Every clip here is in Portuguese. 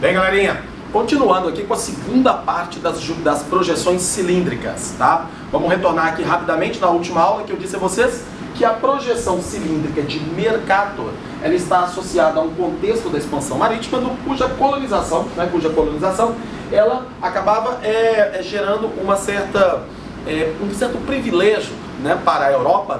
Bem, galerinha, continuando aqui com a segunda parte das projeções cilíndricas, tá? Vamos retornar aqui rapidamente na última aula que eu disse a vocês que a projeção cilíndrica de Mercator, ela está associada a um contexto da expansão marítima, cuja colonização, ela acabava gerando um certo privilégio, né, para a Europa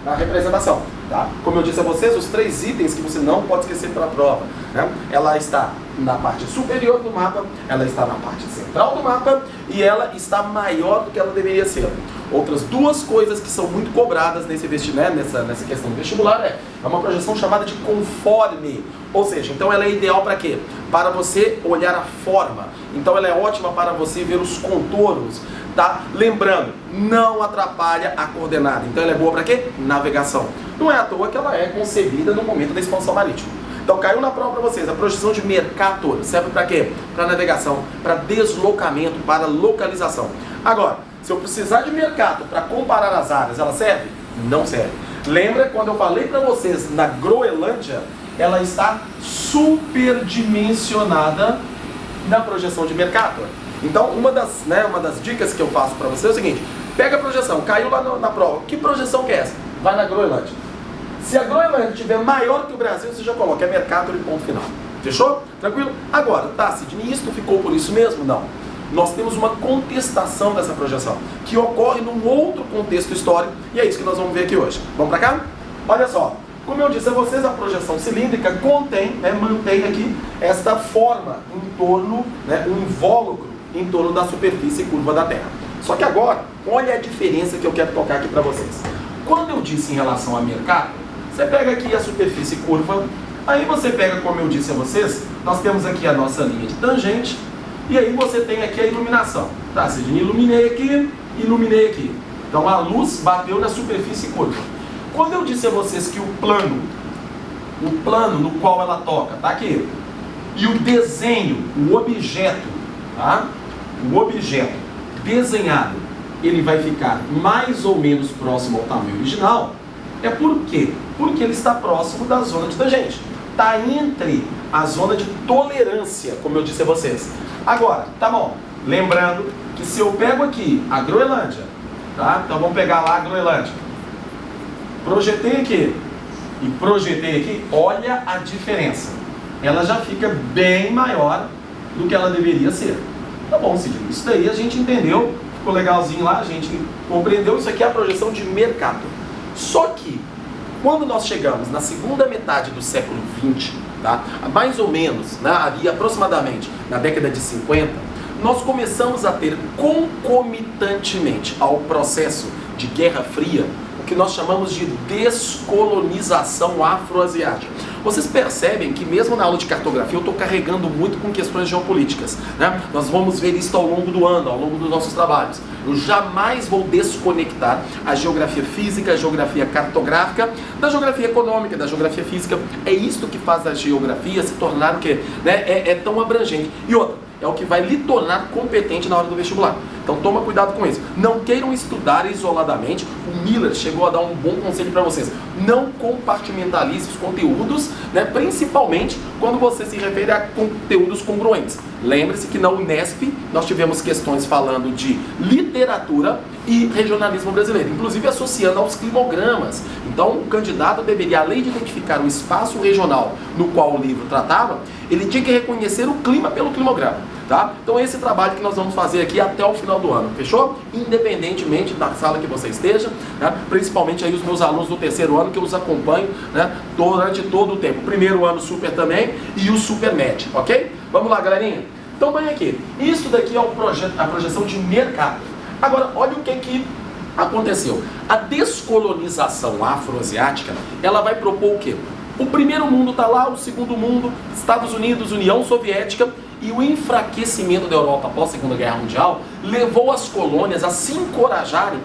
na representação. Tá? Como eu disse a vocês, os 3 itens que você não pode esquecer para a prova. Né? Ela está na parte superior do mapa, ela está na parte central do mapa e ela está maior do que ela deveria ser. Outras 2 coisas que são muito cobradas nessa questão do vestibular é uma projeção chamada de conforme. Ou seja, então ela é ideal para quê? Para você olhar a forma. Então ela é ótima para você ver os contornos. Tá? Lembrando, não atrapalha a coordenada. Então ela é boa para quê? Navegação. Não é à toa que ela é concebida no momento da expansão marítima. Então caiu na prova para vocês. A projeção de Mercator serve para quê? Para navegação, para deslocamento, para localização. Agora, se eu precisar de Mercator para comparar as áreas, ela serve? Não serve. Lembra quando eu falei para vocês na Groenlândia, ela está superdimensionada na projeção de Mercator. Então, uma das dicas que eu faço para você é o seguinte: pega a projeção, caiu lá na prova. Que projeção que é essa? Vai na Groenlândia. Se a Groenlândia estiver maior que o Brasil, você já coloca, é Mercator e ponto final. Fechou? Tranquilo? Agora, tá, Sidney, isso ficou por isso mesmo? Não. Nós temos uma contestação dessa projeção, que ocorre num outro contexto histórico, e é isso que nós vamos ver aqui hoje. Vamos para cá? Olha só. Como eu disse a vocês, a projeção cilíndrica mantém aqui esta forma em torno, um invólucro em torno da superfície curva da Terra. Só que agora, olha a diferença que eu quero tocar aqui para vocês. Quando eu disse em relação a Mercator, você pega aqui a superfície curva, aí você pega, como eu disse a vocês, nós temos aqui a nossa linha de tangente, e aí você tem aqui a iluminação. Tá, Sidney, iluminei aqui. Então a luz bateu na superfície curva. Quando eu disse a vocês que o plano no qual ela toca, tá aqui, e o desenho, o objeto, tá? O objeto desenhado, ele vai ficar mais ou menos próximo ao tamanho original. É por quê? Porque ele está próximo da zona de tangente. Está entre a zona de tolerância, como eu disse a vocês. Agora, tá bom. Lembrando que se eu pego aqui a Groenlândia, tá? Então vamos pegar lá a Groenlândia. Projetei aqui e projetei aqui, olha a diferença. Ela já fica bem maior do que ela deveria ser. Tá bom, Sidney, isso daí a gente entendeu, ficou legalzinho lá, a gente compreendeu, isso aqui é a projeção de Mercator. Só que, quando nós chegamos na segunda metade do século XX, tá? Mais ou menos, ali aproximadamente na década de 50, nós começamos a ter concomitantemente ao processo de Guerra Fria, o que nós chamamos de descolonização afroasiática. Vocês percebem que mesmo na aula de cartografia eu estou carregando muito com questões geopolíticas, né? Nós vamos ver isso ao longo do ano, ao longo dos nossos trabalhos. Eu jamais vou desconectar a geografia física, a geografia cartográfica, da geografia econômica, da geografia física. É isso que faz a geografia se tornar o quê? É tão abrangente. E outra, é o que vai lhe tornar competente na hora do vestibular. Então toma cuidado com isso. Não queiram estudar isoladamente. O Miller chegou a dar um bom conselho para vocês. Não compartimentalize os conteúdos, principalmente quando você se refere a conteúdos congruentes. Lembre-se que na Unesp nós tivemos questões falando de literatura e regionalismo brasileiro, inclusive associando aos climogramas. Então o candidato deveria, além de identificar o espaço regional no qual o livro tratava, ele tinha que reconhecer o clima pelo climograma. Tá? Então esse trabalho que nós vamos fazer aqui até o final do ano, fechou? Independentemente da sala que você esteja, né? Principalmente aí os meus alunos do 3º ano que eu os acompanho, né? Durante todo o tempo. O 1º ano super também e o super médio, ok? Vamos lá, galerinha? Então bem aqui, isso daqui é a projeção de Mercator. Agora, olha o que aconteceu. A descolonização afroasiática, ela vai propor o quê? O primeiro mundo está lá, o segundo mundo, Estados Unidos, União Soviética, e o enfraquecimento da Europa após a Segunda Guerra Mundial levou as colônias a se encorajarem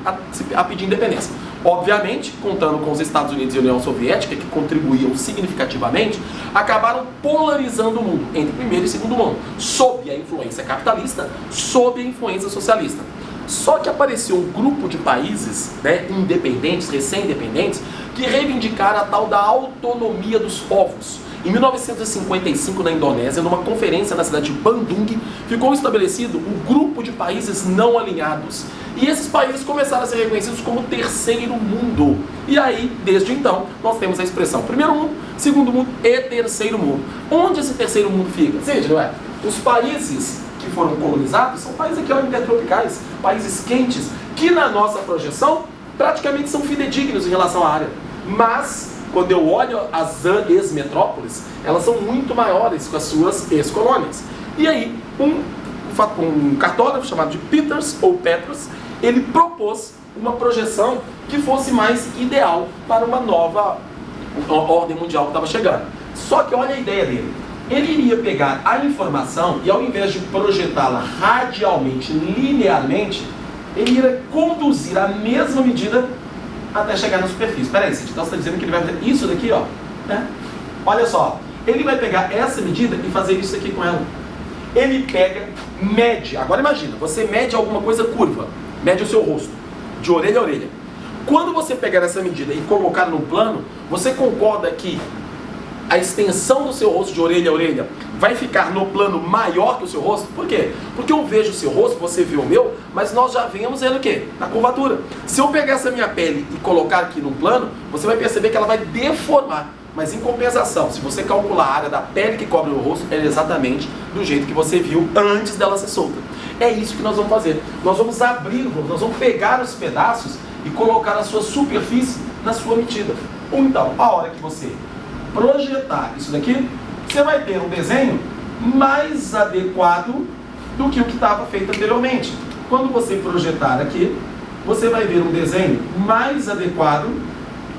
a pedir independência. Obviamente, contando com os Estados Unidos e a União Soviética, que contribuíam significativamente, acabaram polarizando o mundo entre primeiro e segundo mundo, sob a influência capitalista, sob a influência socialista. Só que apareceu um grupo de países, independentes, recém-independentes, que reivindicaram a tal da autonomia dos povos. Em 1955, na Indonésia, numa conferência na cidade de Bandung, ficou estabelecido o grupo de países não alinhados. E esses países começaram a ser reconhecidos como terceiro mundo. E aí, desde então, nós temos a expressão primeiro mundo, segundo mundo e terceiro mundo. Onde esse terceiro mundo fica? Seja, não é? Os países que foram colonizados são países aqui, ó, intertropicais, países quentes, que na nossa projeção praticamente são fidedignos em relação à área. Mas, quando eu olho as ex-metrópoles, elas são muito maiores que as suas ex-colônias. E aí, um cartógrafo chamado de Peters, ou Peters, ele propôs uma projeção que fosse mais ideal para uma nova ordem mundial que estava chegando. Só que olha a ideia dele. Ele iria pegar a informação e, ao invés de projetá-la radialmente, linearmente, ele iria conduzir a mesma medida até chegar na superfície. Espera aí, então você está dizendo que ele vai fazer isso daqui, ó, né? Olha só, ele vai pegar essa medida e fazer isso aqui com ela. Ele pega, mede, agora imagina, você mede alguma coisa curva, mede o seu rosto, de orelha a orelha. Quando você pegar essa medida e colocar no plano, você concorda que a extensão do seu rosto de orelha a orelha vai ficar no plano maior que o seu rosto? Por quê? Porque eu vejo o seu rosto, você vê o meu, mas nós já vemos ele o quê? Na curvatura. Se eu pegar essa minha pele e colocar aqui no plano, você vai perceber que ela vai deformar. Mas em compensação, se você calcular a área da pele que cobre o rosto, é exatamente do jeito que você viu antes dela ser solta. É isso que nós vamos fazer. Nós vamos abrir, nós vamos pegar os pedaços e colocar a sua superfície na sua medida. Ou então, a hora que você projetar isso daqui, você vai ter um desenho mais adequado do que o que estava feito anteriormente. Quando você projetar aqui, você vai ver um desenho mais adequado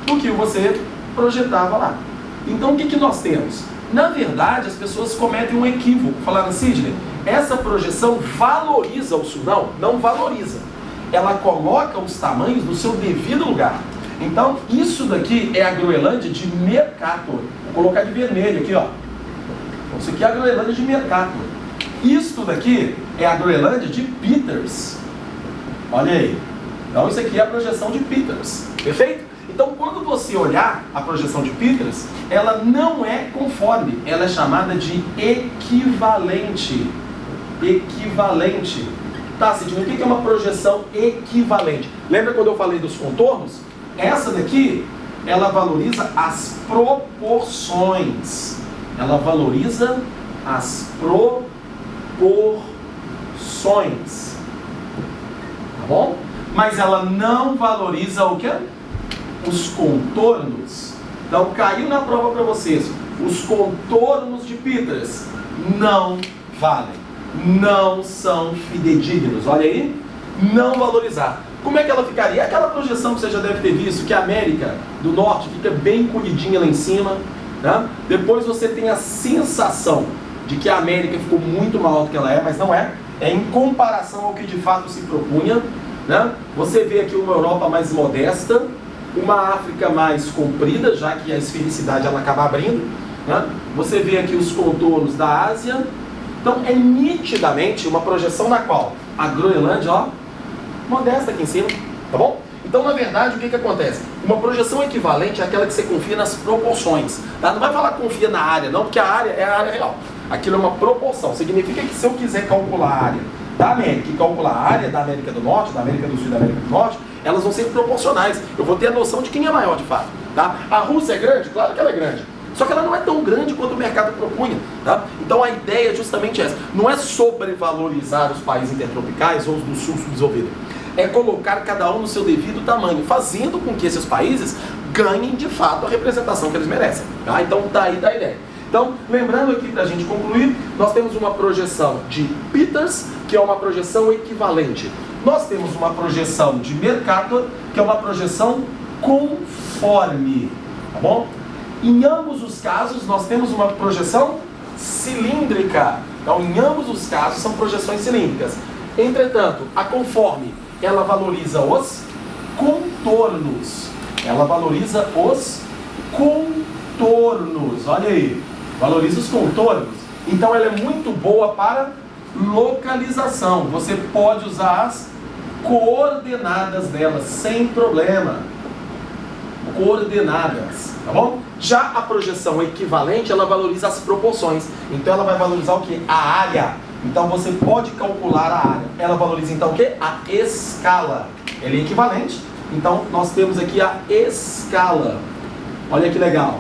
do que você projetava lá. Então o que nós temos? Na verdade, as pessoas cometem um equívoco, falando, Sidney, essa projeção valoriza o sul. Não valoriza. Ela coloca os tamanhos no seu devido lugar. Então, isso daqui é a Groenlândia de Mercator. Vou colocar de vermelho aqui, ó. Isso aqui é a Groenlândia de Mercator. Isto daqui é a Groenlândia de Peters. Olha aí. Então, isso aqui é a projeção de Peters. Perfeito? Então, quando você olhar a projeção de Peters, ela não é conforme. Ela é chamada de equivalente. Equivalente. Tá, Sidney, o que é uma projeção equivalente? Lembra quando eu falei dos contornos? Essa daqui, ela valoriza as proporções. Ela valoriza as proporções. Tá bom? Mas ela não valoriza o quê? Os contornos. Então, caiu na prova para vocês. Os contornos de Peters não valem. Não são fidedignos. Olha aí. Não valorizar. Como é que ela ficaria? Aquela projeção que você já deve ter visto, que a América do Norte fica bem encolhidinha lá em cima, né? Depois você tem a sensação de que a América ficou muito maior do que ela é, mas não é. É em comparação ao que de fato se propunha, né? Você vê aqui uma Europa mais modesta, uma África mais comprida, já que a esfericidade ela acaba abrindo, né? Você vê aqui os contornos da Ásia. Então é nitidamente uma projeção na qual a Groenlândia, ó, modesta aqui em cima, tá bom? Então, na verdade, o que acontece? Uma projeção equivalente é aquela que você confia nas proporções, tá? Não vai falar confia na área, não, porque a área é a área real. Aquilo é uma proporção. Significa que se eu quiser calcular a área da América e calcular a área da América do Norte, da América do Sul e da América do Norte, elas vão ser proporcionais. Eu vou ter a noção de quem é maior de fato, tá? A Rússia é grande? Claro que ela é grande. Só que ela não é tão grande quanto o mercado propunha, tá? Então a ideia é justamente essa. Não é sobrevalorizar os países intertropicais ou os do sul subdesenvolvido. É colocar cada um no seu devido tamanho, fazendo com que esses países ganhem de fato a representação que eles merecem, tá? Então daí da ideia. Então, lembrando aqui para a gente concluir, nós temos uma projeção de Peters, que é uma projeção equivalente. Nós temos uma projeção de Mercator, que é uma projeção conforme, tá bom? Em ambos os casos, nós temos uma projeção cilíndrica. Então, em ambos os casos, são projeções cilíndricas. Entretanto, a conforme, ela valoriza os contornos. Ela valoriza os contornos. Olha aí. Valoriza os contornos. Então, ela é muito boa para localização. Você pode usar as coordenadas dela sem problema. Vou coordenadas, tá bom? Já a projeção equivalente, ela valoriza as proporções. Então ela vai valorizar o quê? A área. Então você pode calcular a área. Ela valoriza então o quê? A escala. Ela é equivalente. Então nós temos aqui a escala. Olha que legal.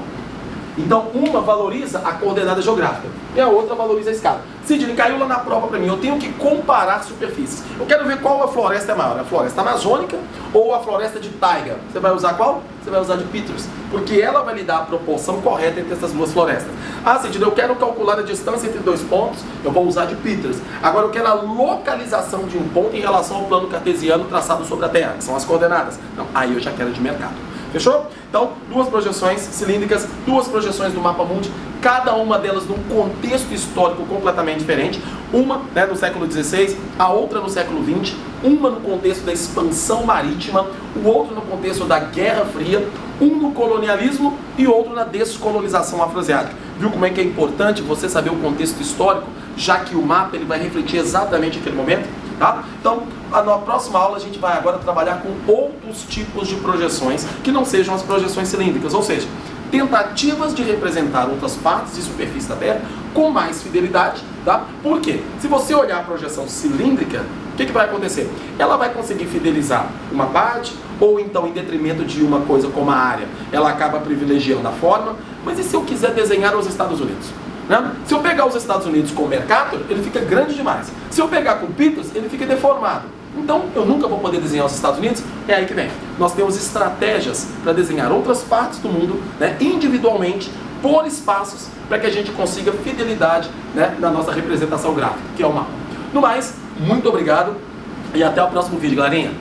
Então uma valoriza a coordenada geográfica e a outra valoriza a escala. Sidney, caiu lá na prova para mim, eu tenho que comparar superfícies. Eu quero ver qual a floresta é maior, a floresta amazônica ou a floresta de taiga. Você vai usar qual? Você vai usar de Peters, porque ela vai lhe dar a proporção correta entre essas duas florestas. Ah, Sidney, eu quero calcular a distância entre dois pontos, eu vou usar de Peters. Agora eu quero a localização de um ponto em relação ao plano cartesiano traçado sobre a Terra, que são as coordenadas. Não, aí eu já quero de mercado. Fechou? Então, duas projeções cilíndricas, duas projeções do mapa mundi, cada uma delas num contexto histórico completamente diferente. Uma no século XVI, a outra no século XX, uma no contexto da expansão marítima, o outro no contexto da Guerra Fria, um no colonialismo e outro na descolonização afroasiática. Viu como é que é importante você saber o contexto histórico, já que o mapa ele vai refletir exatamente aquele momento? Tá? Então, na próxima aula a gente vai agora trabalhar com outros tipos de projeções que não sejam as projeções cilíndricas, ou seja, tentativas de representar outras partes e superfície da Terra com mais fidelidade, tá? Por quê? Se você olhar a projeção cilíndrica, o que vai acontecer? Ela vai conseguir fidelizar uma parte, ou então em detrimento de uma coisa como a área, ela acaba privilegiando a forma, mas e se eu quiser desenhar os Estados Unidos? Né? Se eu pegar os Estados Unidos com o Mercator, ele fica grande demais. Se eu pegar com o Peters, ele fica deformado. Então, eu nunca vou poder desenhar os Estados Unidos. É aí que vem. Nós temos estratégias para desenhar outras partes do mundo, individualmente, por espaços, para que a gente consiga fidelidade na nossa representação gráfica, que é o mapa. No mais, muito obrigado e até o próximo vídeo, galerinha.